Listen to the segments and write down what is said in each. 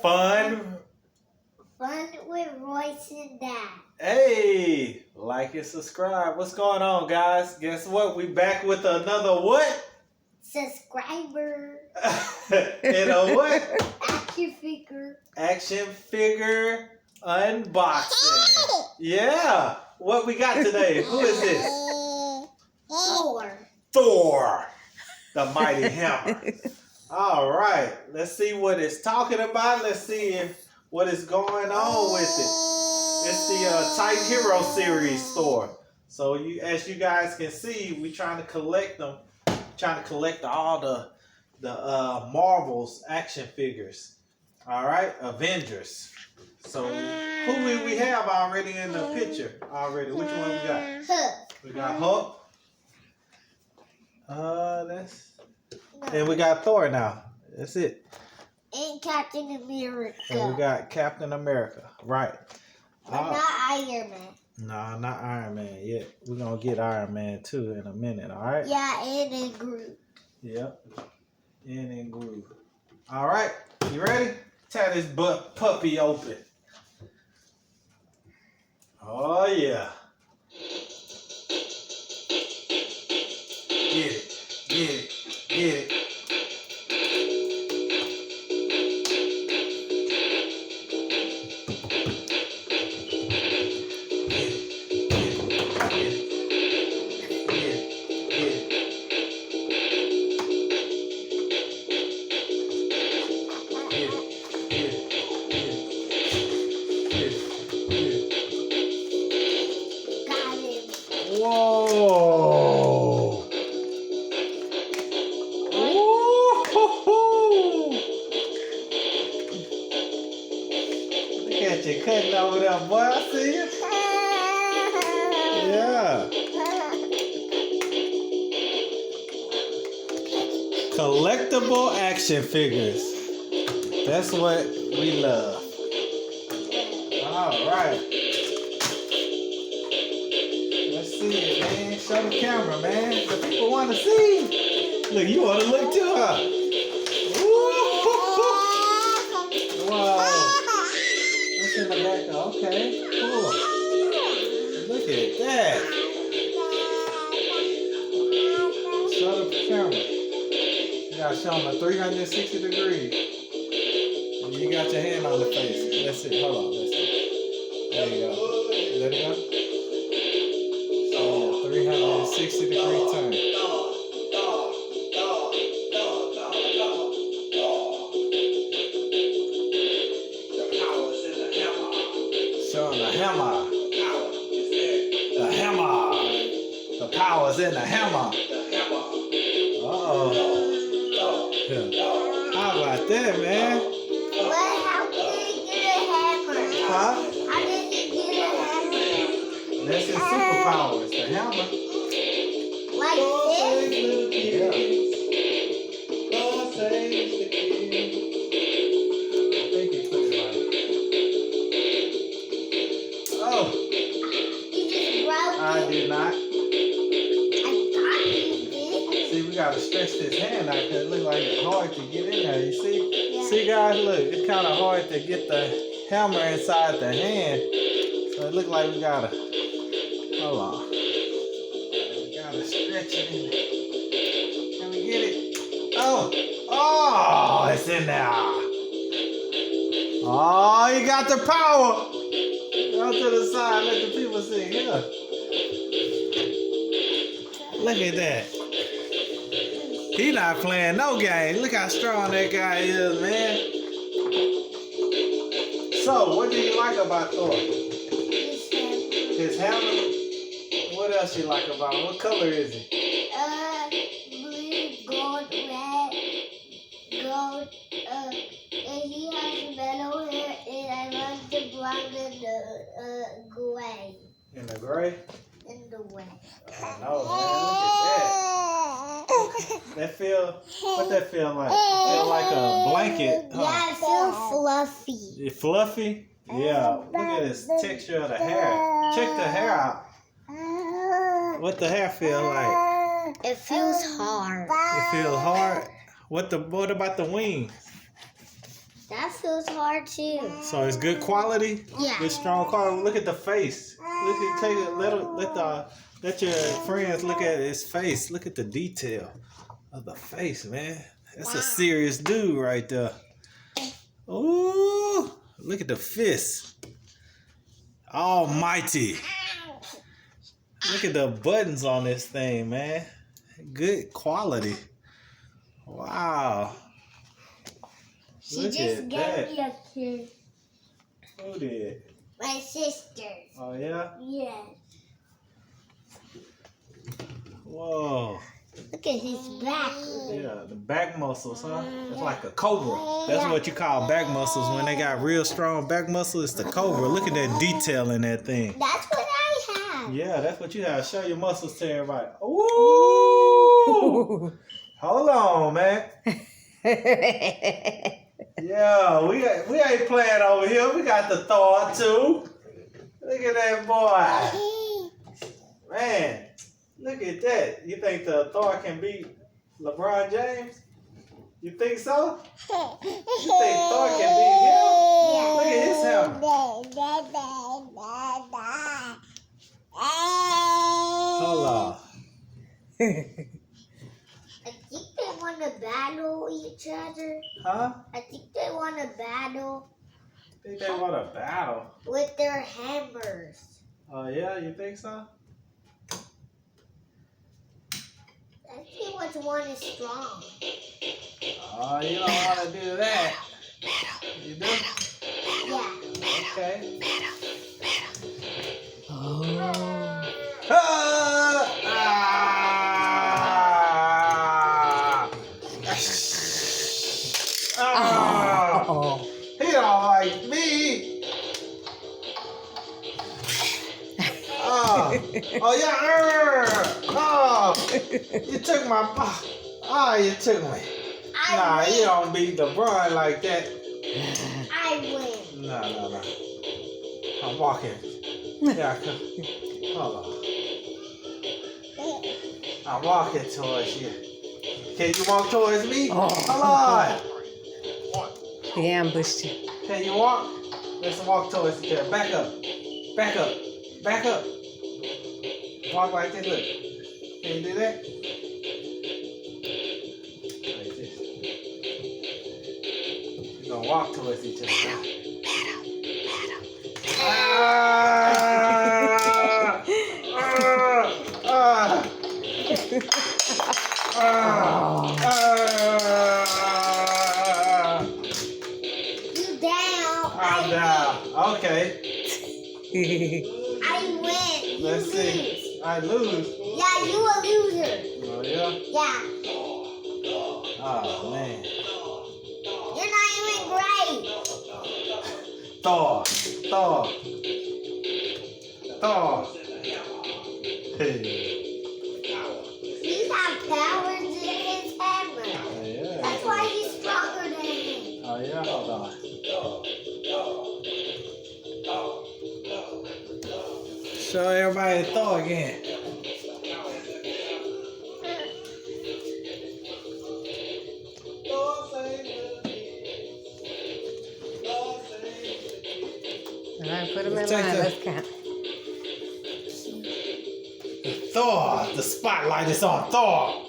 Fun. Fun with Royce and Dad. Hey, like and subscribe. What's going on, guys? Guess what? We back with another what? Subscriber. And a what? Action figure. Action figure unboxing. Yeah. What we got today? Who is this? Thor. Thor, the mighty hammer. All right. Let's see what it's talking about. Let's see what is going on with it. It's the Titan Hero series Thor. So as you guys can see, we trying to collect them. Trying to collect all the Marvel's action figures. All right, Avengers. So who we have already in the picture already? Which one we got? Hulk. We got Hulk. And we got Thor now. That's it. And Captain America. And we got Captain America. Right. But not Iron Man. No, not Iron Man yet. We're going to get Iron Man 2 in a minute, all right? Yeah, and in Groot. Yep. And in Groot. All right. You ready? Tear this puppy open. Oh, yeah. Get it. Get it. Get it. Whoa! Woo-hoo-hoo. Look at you cutting over there, boy. I see you. Yeah. Collectible action figures. That's what we love. All right. Let's see it, man. Show the camera, man. The people want to see. Look, you want to look too, huh? Whoa. What's in the back? Okay, cool. Look at that. Show the camera. You gotta show them a 360 degrees. And you got your hand on the face. That's it. Hold on. That's it. There you go. Let it go. 360 degree turn. Showing the hammer. The hammer. The power's in the hammer. Uh-oh. How about that, man? Well, how did he get a hammer? Huh? How did he get a hammer? That's his superpowers, the hammer. Like this? Yeah. God saves the king. I think he put it right. Oh, You just broke I it. did not. I thought you did. See, we gotta stretch this hand out because it looks like it's hard to get in there. You see? Yeah. See, guys, look, it's kind of hard to get the hammer inside the hand. So it looks like we gotta. Hold on. We gotta stretch it in there. Can we get it? Oh, it's in there. Oh, you got the power. Go to the side, let the people see. Here. Look at that. He not playing no game. Look how strong that guy is, man. So, what do you like about Thor? His hammer? What else you like about him? What color is he? Blue, gold, red, gold, and he has metal hair, and I like the blonde and the gray. In the gray? In the way. I know, man. Look at that. That feel, what that feel like? It feel like a blanket, huh? Yeah, I feel fluffy. You fluffy? Yeah. Look at this texture of the hair. Check the hair out. What the hair feel like? It feels hard. It feels hard. What about the wings? That feels hard too. So it's good quality? Yeah. Good strong quality. Look at the face. Look at let your friends look at his face. Look at the detail of the face, man. That's a serious dude right there. Ooh, look at the fist. Almighty. Look at the buttons on this thing, man. Good quality. Wow. She Look just at gave that. me a kiss. Who did? My sister. Oh, yeah? Yes. Whoa. Look at his back. Yeah, the back muscles, huh? It's like a cobra. That's what you call back muscles. When they got real strong back muscles, it's the cobra. Look at that detail in that thing. That's what I have. Yeah, that's what you have. Show your muscles to everybody. Ooh! Hold on, man. Yeah, we ain't playing over here. We got the Thor too. Look at that boy. Man, look at that. You think the Thor can beat LeBron James? You think so? You think Thor can beat him? Yeah. Look at his helmet. Hold on. I think they want to battle each other. Huh? I think they want to battle Think they want a battle? with their hammers. Oh yeah, you think so? Let's see which one is strong. Oh, you don't want to do that. You do? Yeah. Okay. Oh. Ah! Ah! Ah! Oh. He don't like me. Oh, oh yeah. Oh, you took my. Oh, you took me. Nah, you don't beat LeBron like that. I win. No. I'm walking. Yeah, come. Hold on. I'm walking towards you. Can you walk towards me? Oh. Hold on. He ambushed you. Can you walk? Let's walk towards each other. Back up. Back up. Back up. Walk like this. Look. Can you do that? Like this. We're gonna walk towards each other. Ah! You down. I'm down. Okay. I win. You Let's lose. see. I lose. Yeah, you a loser. Oh yeah. Yeah. Oh man. You're not even great. Thor. Hey. He's got powers in his hammer. Oh, yeah. That's why he's stronger than him. Oh yeah. Hold on. Show everybody Thor again. All right, put him in Let's line. take the- Let's count. Thor. The spotlight is on Thor.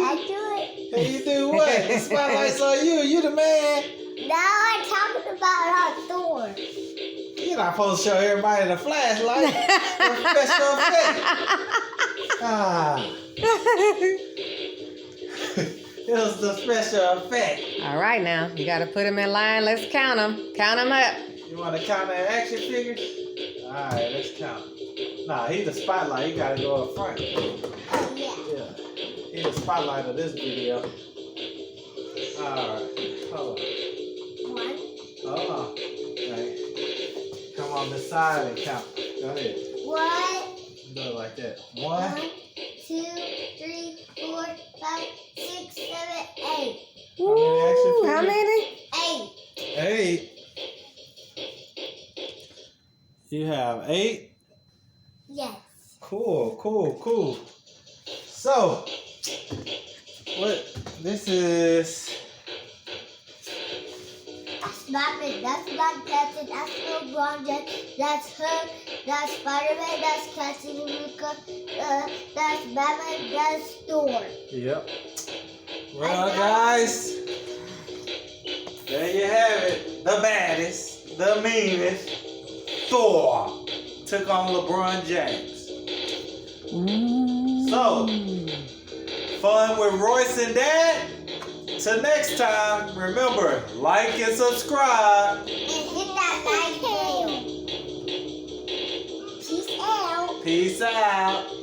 I do it. Hey, you do what? The spotlight's on you. You the man. No, I'm talking about our Thor. You're not supposed to show everybody the flashlight. The special effect. Ah. It was the special effect. All right, now you got to put him in line. Let's count him. Count him up. You want to count the action figures? All right, let's count. Nah, he's the spotlight. He got to go up front. Oh, yeah. Yeah. He's the spotlight of this video. All right. Hold on. One, Hold on. Right. Come on this side and count. Go ahead. one, Do it like that. 1. 1, 2, 3, 4, 5, 6, 7, 8. Ooh, how many? 8. 8. You have 8. Yes. Cool. So, what This is. That's Batman. That's Black Panther. That's LeBron James. That's Hulk. That's Spider-Man. That's Captain America. That's Batman. That's Thor. Yep. Well, guys, there you have it. The baddest, the meanest, Thor took on LeBron James. So, fun with Royce and Dad. Till next time, remember, like and subscribe. And hit that like bell. Peace out. Peace out.